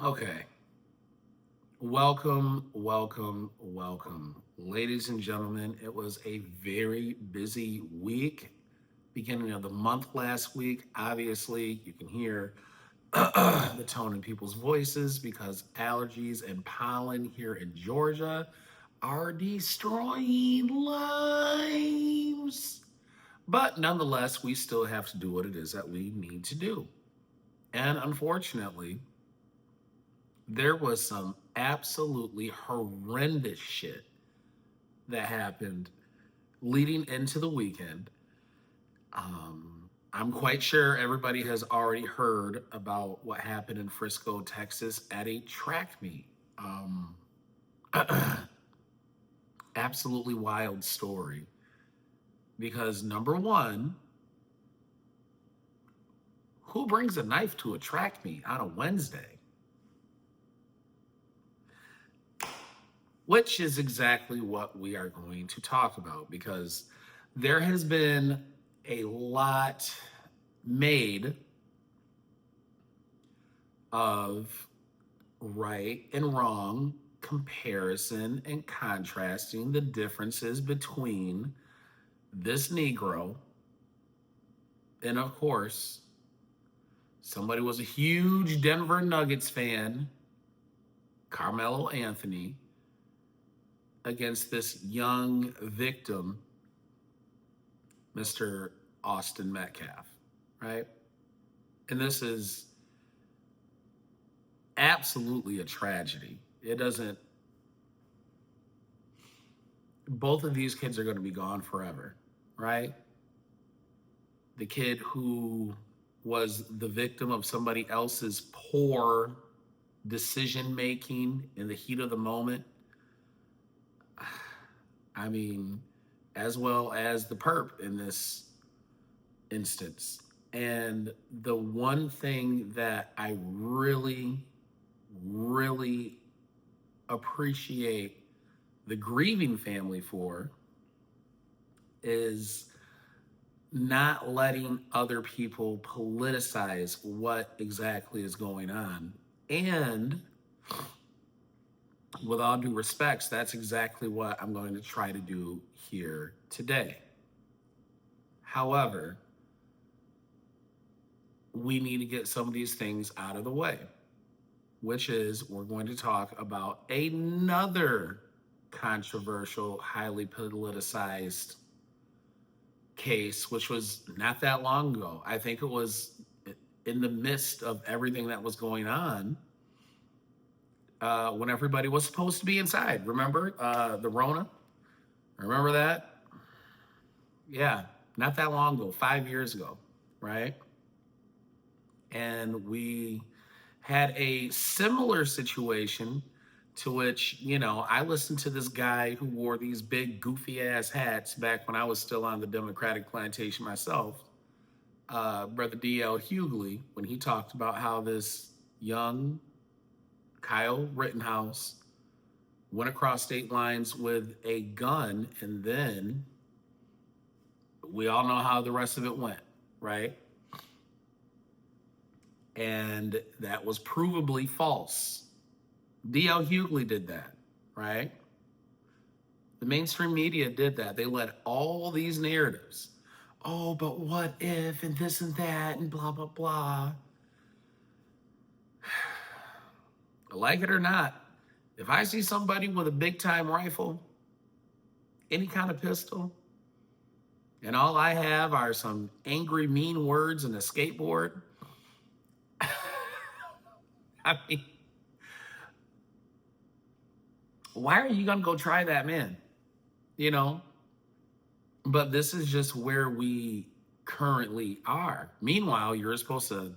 Okay. Welcome, welcome, welcome. Ladies and gentlemen, it was a very busy week. Beginning of the month last week. Obviously, you can hear the tone in people's voices because allergies and pollen here in Georgia are destroying lives. But nonetheless, we still have to do what it is that we need to do. And unfortunately, there was some absolutely horrendous shit that happened leading into the weekend. I'm quite sure everybody has already heard about what happened in Frisco, Texas at a track meet. Um, Absolutely wild story because number one, who brings a knife to a track meet on a Wednesday? Which is exactly what we are going to talk about because there has been a lot made of right and wrong comparison and contrasting the differences between this Negro and, of course, somebody was a huge Denver Nuggets fan, Carmelo Anthony, against this young victim, Mr. Austin Metcalf, right? And this is absolutely a tragedy. It doesn't, both of these kids are going to be gone forever, right? The kid who was the victim of somebody else's poor decision making in the heat of the moment. I mean, as well as the perp in this instance. And the one thing that I really, really appreciate the grieving family for is not letting other people politicize what exactly is going on. And with all due respects, that's exactly what I'm going to try to do here today. However, we need to get some of these things out of the way, which is we're going to talk about another controversial, highly politicized case, which was not that long ago. I think it was in the midst of everything that was going on when everybody was supposed to be inside. Remember the Rona? Remember that? Yeah, not that long ago, 5 years ago, right? And we had a similar situation to which, I listened to this guy who wore these big goofy ass hats back when I was still on the Democratic plantation myself, Brother D.L. Hughley, when he talked about how this young Kyle Rittenhouse went across state lines with a gun, and then we all know how the rest of it went, right? And that was provably false. D.L. Hughley did that, right? The mainstream media did that. They led all these narratives. Oh, but what if, and this and that, and blah, blah, blah. Like it or not, if I see somebody with a big time rifle, any kind of pistol, and all I have are some angry, mean words and a skateboard, I mean, why are you going to go try that, man? You know? But this is just where we currently are. Meanwhile, you're supposed to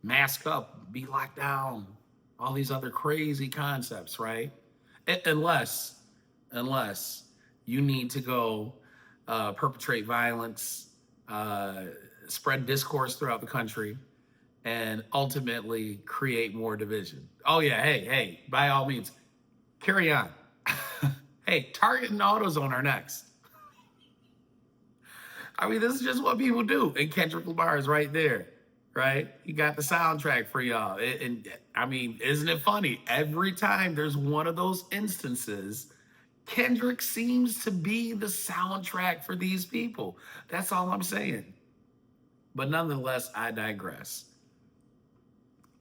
mask up, be locked down, all these other crazy concepts, right? Unless you need to go perpetrate violence, uh, spread discourse throughout the country, and ultimately create more division. Oh yeah, hey, by all means, carry on. Hey, Target and AutoZone are next. I mean, this is just what people do. And Kendrick Lamar is right there. right? You got the soundtrack for y'all. And I mean, isn't it funny? Every time there's one of those instances, Kendrick seems to be the soundtrack for these people. That's all I'm saying. But nonetheless, I digress.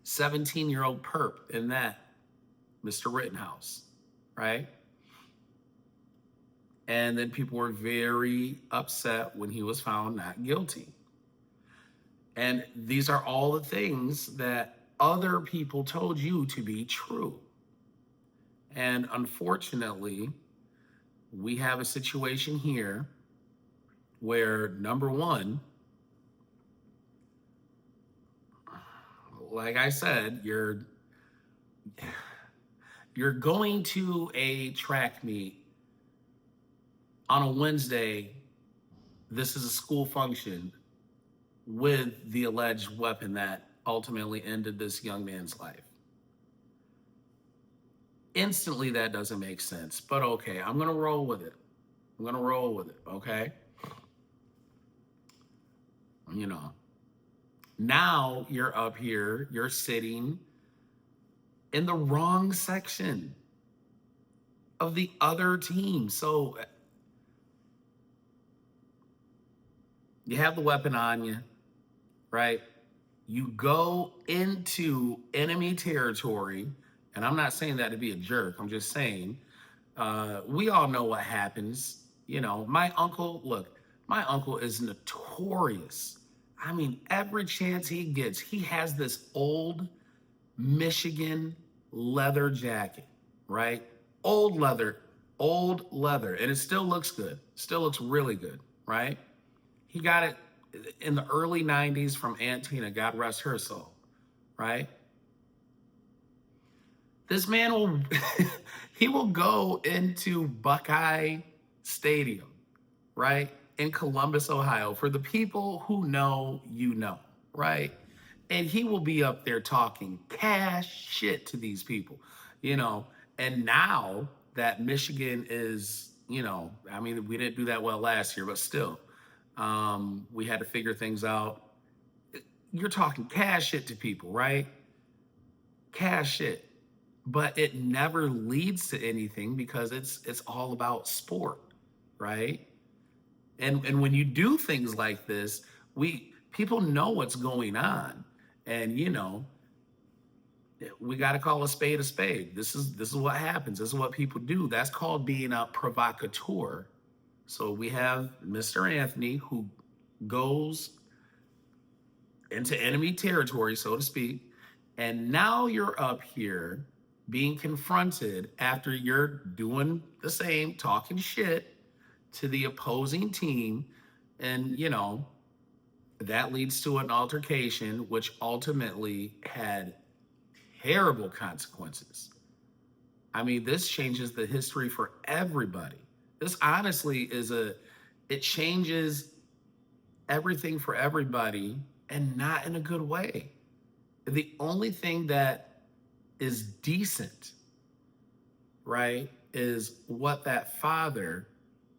17-year-old perp in that, Mr. Rittenhouse, right? And then people were very upset when he was found not guilty. And these are all the things that other people told you to be true. And unfortunately, we have a situation here where, number one, like I said, you're going to a track meet on a Wednesday. This is a school function with the alleged weapon that ultimately ended this young man's life. Instantly, that doesn't make sense, but okay, I'm gonna roll with it. I'm gonna roll with it, okay? You know, now you're up here, you're sitting in the wrong section of the other team. So you have the weapon on you, right? You go into enemy territory, and I'm not saying that to be a jerk. I'm just saying we all know what happens. You know, my uncle, look, my uncle is notorious. I mean, every chance he gets, he has this old Michigan leather jacket, right? Old leather, old leather, and it still looks good. Still looks really good, right? He got it in the early 90s from Aunt Tina, God rest her soul, right? This man will he will go into Buckeye Stadium, right? In Columbus, Ohio. For the people who know, you know, right? And he will be up there talking cash shit to these people, you know. And now that Michigan is, you know, I mean, we didn't do that well last year, but still, we had to figure things out. You're talking cash shit to people, right? Cash shit. But it never leads to anything because it's all about sport, right? And when you do things like this, we people know what's going on. And you know, we got to call a spade a spade. This is what happens. This is what people do. That's called being a provocateur. So we have Mr. Anthony who goes into enemy territory, so to speak. And now you're up here being confronted after you're doing the same, talking shit to the opposing team. And, you know, that leads to an altercation, which ultimately had terrible consequences. I mean, this changes the history for everybody. This honestly it changes everything for everybody and not in a good way. The only thing that is decent, right, is what that father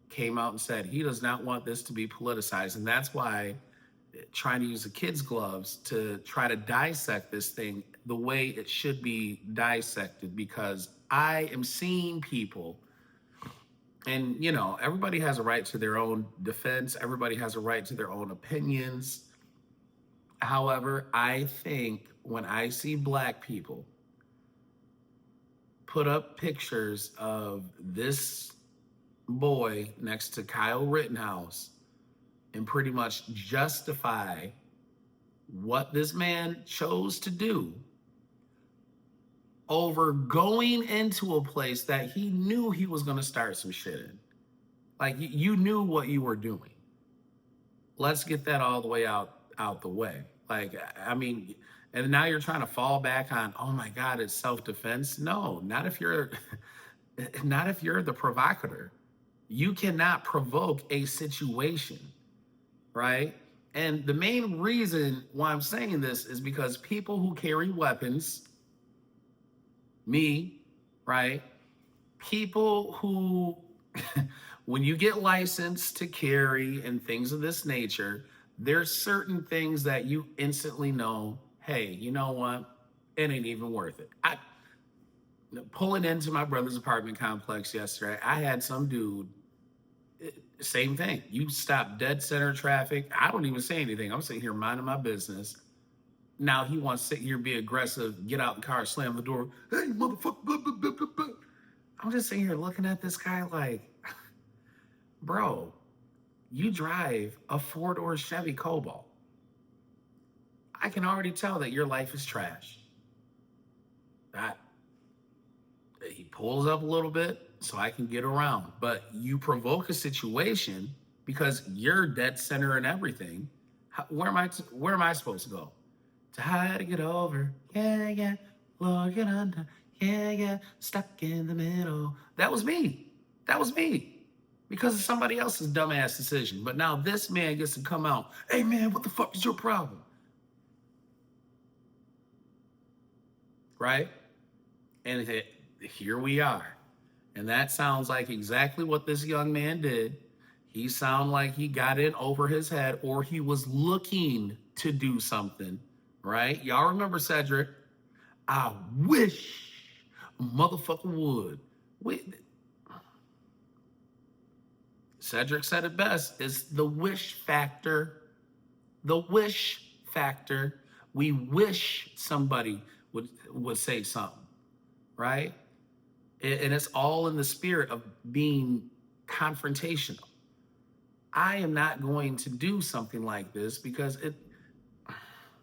came out and said. He does not want this to be politicized. And that's why trying to use the kids' gloves to try to dissect this thing the way it should be dissected, because I am seeing people, and you know, everybody has a right to their own defense, everybody has a right to their own opinions. However, I think when I see black people put up pictures of this boy next to Kyle Rittenhouse and pretty much justify what this man chose to do over going into a place that he knew he was going to start some shit in. Like you knew what you were doing. Let's get that all the way out the way. Like I mean, and now you're trying to fall back on, oh my God, it's self-defense. No, not if you're not if you're the provocateur. You cannot provoke a situation, right? And the main reason why I'm saying this is because people who carry weapons, me, right? People who, when you get licensed to carry and things of this nature, There's certain things that you instantly know, hey, you know what? It ain't even worth it. I pulling into my brother's apartment complex yesterday, I had some dude, same thing. You stop dead center traffic. I don't even say anything. I'm sitting here minding my business. Now he wants to sit here, be aggressive, get out the car, slam the door. Hey, motherfucker. Blah, blah, blah, blah, blah. I'm just sitting here looking at this guy like, bro, you drive a four-door Chevy Cobalt. I can already tell that your life is trash. That he pulls up a little bit so I can get around. But you provoke a situation because you're dead center and everything. Where am I supposed to go? Try to get over. Yeah, yeah. Looking under. Yeah, yeah. Stuck in the middle. That was me. That was me. Because of somebody else's dumbass decision. But now this man gets to come out. Hey man, what the fuck is your problem? Right? And here we are. And that sounds like exactly what this young man did. He sounded like he got in over his head or he was looking to do something, right? Y'all remember Cedric? I wish a motherfucker would. We, Cedric said it best. It's the wish factor. The wish factor. We wish somebody would say something, right? And it's all in the spirit of being confrontational. I am not going to do something like this because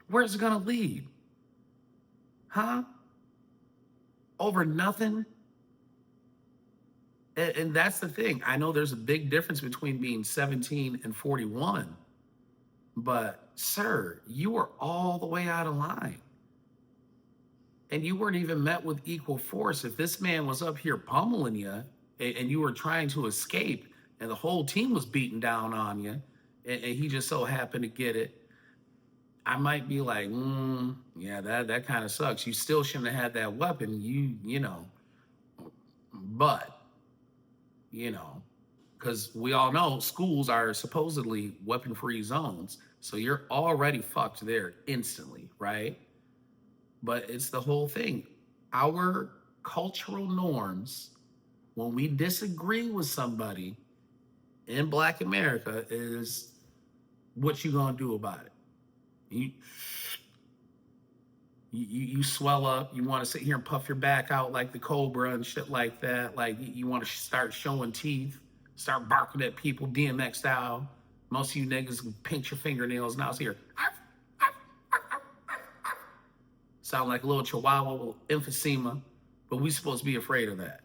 where's it gonna lead? Huh? Over nothing? And that's the thing. I know there's a big difference between being 17 and 41, but sir, you were all the way out of line. And you weren't even met with equal force. If this man was up here pummeling you and you were trying to escape and the whole team was beating down on you and he just so happened to get it, I might be like, yeah, that kind of sucks. You still shouldn't have had that weapon. You know, but you know, because we all know schools are supposedly weapon-free zones, so you're already fucked there instantly, right? But it's the whole thing. Our cultural norms, when we disagree with somebody in Black America, is what you gonna do about it? You you swell up. You want to sit here and puff your back out like the cobra and shit like that. Like you want to start showing teeth, start barking at people DMX style. Most of you niggas can pinch your fingernails now. It's here. Sound like a little chihuahua with emphysema, but we supposed to be afraid of that,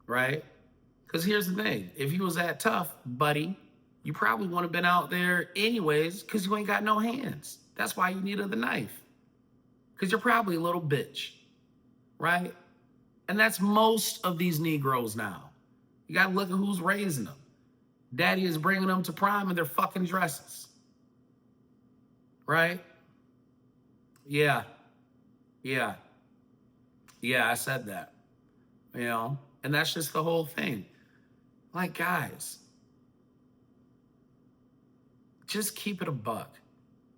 right? Because here's the thing: if you was that tough, buddy, you probably would have been out there anyways, because you ain't got no hands. That's why you needed the knife. Because you're probably a little bitch, right? And that's most of these Negroes now. You gotta look at who's raising them. Daddy is bringing them to prime in their fucking dresses, right? Yeah, yeah, yeah, I said that, you know? And that's just the whole thing. Like, guys, just keep it a buck.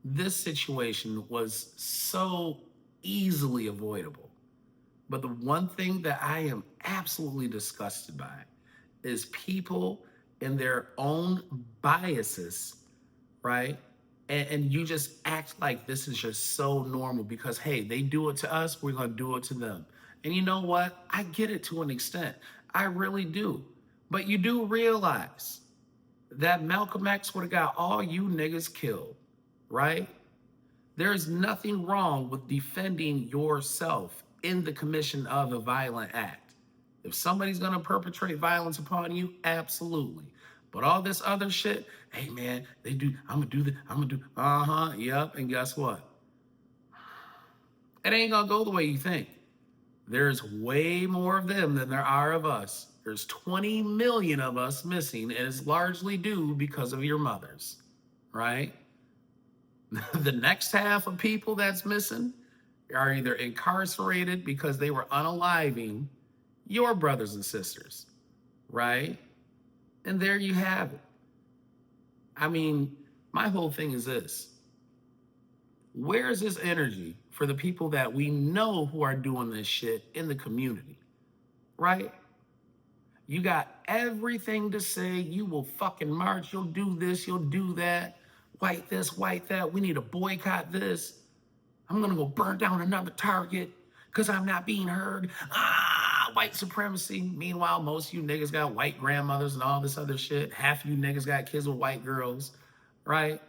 This situation was so easily avoidable. But the one thing that I am absolutely disgusted by is people in their own biases, right? And you just act like this is just so normal because, hey, they do it to us, we're going to do it to them. And you know what? I get it to an extent. I really do. But you do realize that Malcolm X would have got all you niggas killed, right? There is nothing wrong with defending yourself in the commission of a violent act. If somebody's gonna perpetrate violence upon you, absolutely. But all this other shit, hey man, they do, I'm gonna do that, I'm gonna do, yep, and guess what? It ain't gonna go the way you think. There's way more of them than there are of us. There's 20 million of us missing, and it's largely due because of your mothers, right? The next half of people that's missing are either incarcerated because they were unaliving your brothers and sisters, right? And there you have it. I mean, My whole thing is this: where is this energy for the people that we know who are doing this shit in the community, right? You got everything to say. You will fucking march. You'll do this. You'll do that. White this, white that. We need to boycott this. I'm gonna go burn down another Target because I'm not being heard. Ah, white supremacy. Meanwhile, most of you niggas got white grandmothers and all this other shit. Half of you niggas got kids with white girls, right?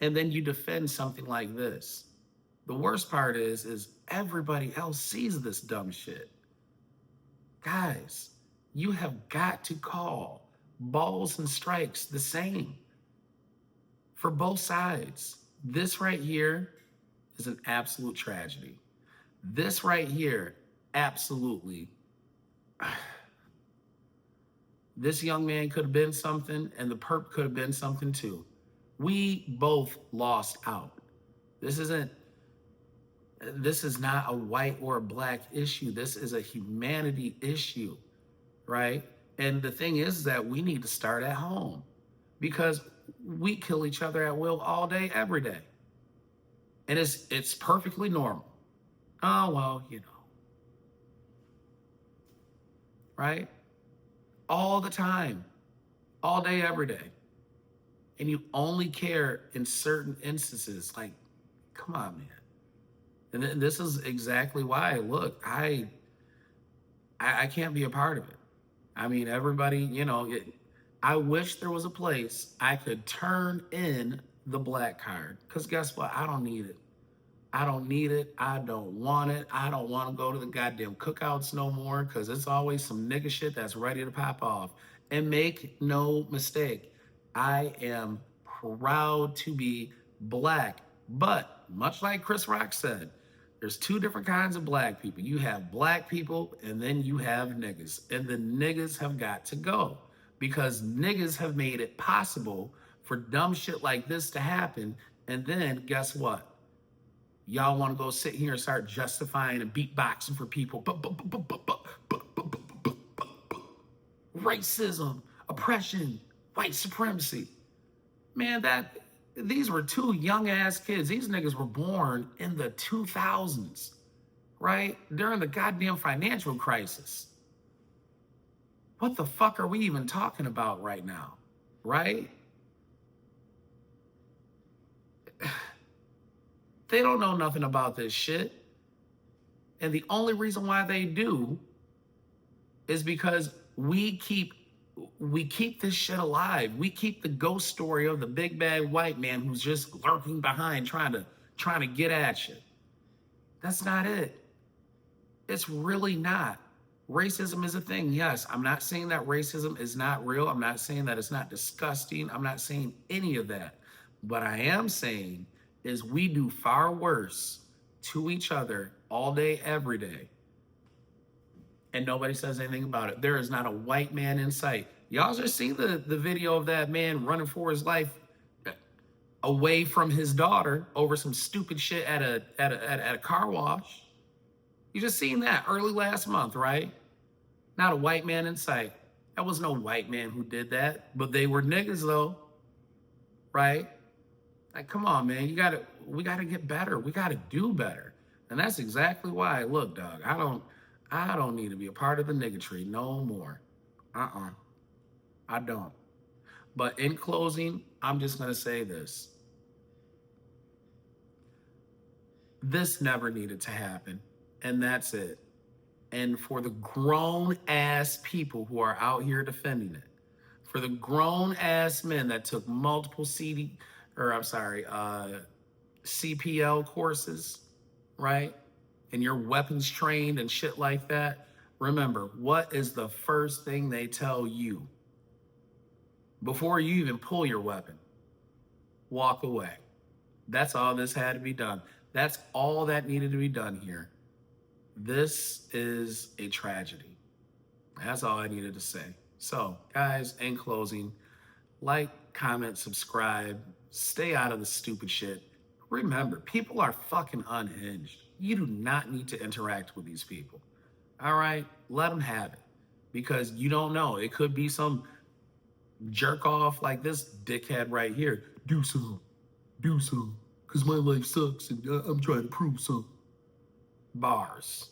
And then you defend something like this. The worst part is everybody else sees this dumb shit. Guys, you have got to call balls and strikes the same for both sides. This right here is an absolute tragedy. This right here, absolutely. This young man could have been something, and the perp could have been something too. We both lost out. This isn't this is not a white or a black issue. This is a humanity issue, right? And the thing is that we need to start at home because we kill each other at will all day, every day. And it's perfectly normal. Oh, well, right? All the time, all day, every day. And you only care in certain instances. Like, come on, man. And this is exactly why. Look, I can't be a part of it. I mean, everybody, I wish there was a place I could turn in the black card. Because guess what? I don't need it. I don't need it. I don't want it. I don't want to go to the goddamn cookouts no more because it's always some nigga shit that's ready to pop off. And make no mistake, I am proud to be black. But much like Chris Rock said, there's two different kinds of black people. You have black people and then you have niggas. And the niggas have got to go because niggas have made it possible for dumb shit like this to happen. And then guess what? Y'all want to go sit here and start justifying and beatboxing for people. Racism, oppression, white supremacy. Man, these were two young ass kids. These niggas were born in the 2000s, right? During the goddamn financial crisis. What the fuck are we even talking about right now, right? They don't know nothing about this shit. And the only reason why they do is because we keep this shit alive. We keep the ghost story of the big bad white man who's just lurking behind trying to get at you. That's not it. It's really not. Racism is a thing. Yes, I'm not saying that racism is not real. I'm not saying that it's not disgusting. I'm not saying any of that. What I am saying is we do far worse to each other all day, every day. And nobody says anything about it. There is not a white man in sight. Y'all just see the video of that man running for his life away from his daughter over some stupid shit at a car wash. You just seen that early last month, right? Not a white man in sight. That was no white man who did that, but they were niggas though, right? Like, come on, man. We gotta get better. We gotta do better. And that's exactly why, look, dog, I don't need to be a part of the nigga tree no more. I don't. But in closing, I'm just gonna say this. This never needed to happen. And that's it. And for the grown ass people who are out here defending it, for the grown ass men that took multiple CPL courses, right? And you're weapons trained and shit like that. Remember, what is the first thing they tell you before you even pull your weapon? Walk away. That's all this had to be done. That's all that needed to be done here. This is a tragedy. That's all I needed to say. So, guys, in closing, like, comment, subscribe, stay out of the stupid shit. Remember, people are fucking unhinged. You do not need to interact with these people. All right? Let them have it. Because you don't know. It could be some jerk off like this dickhead right here. Do some, cause my life sucks and I'm trying to prove some bars.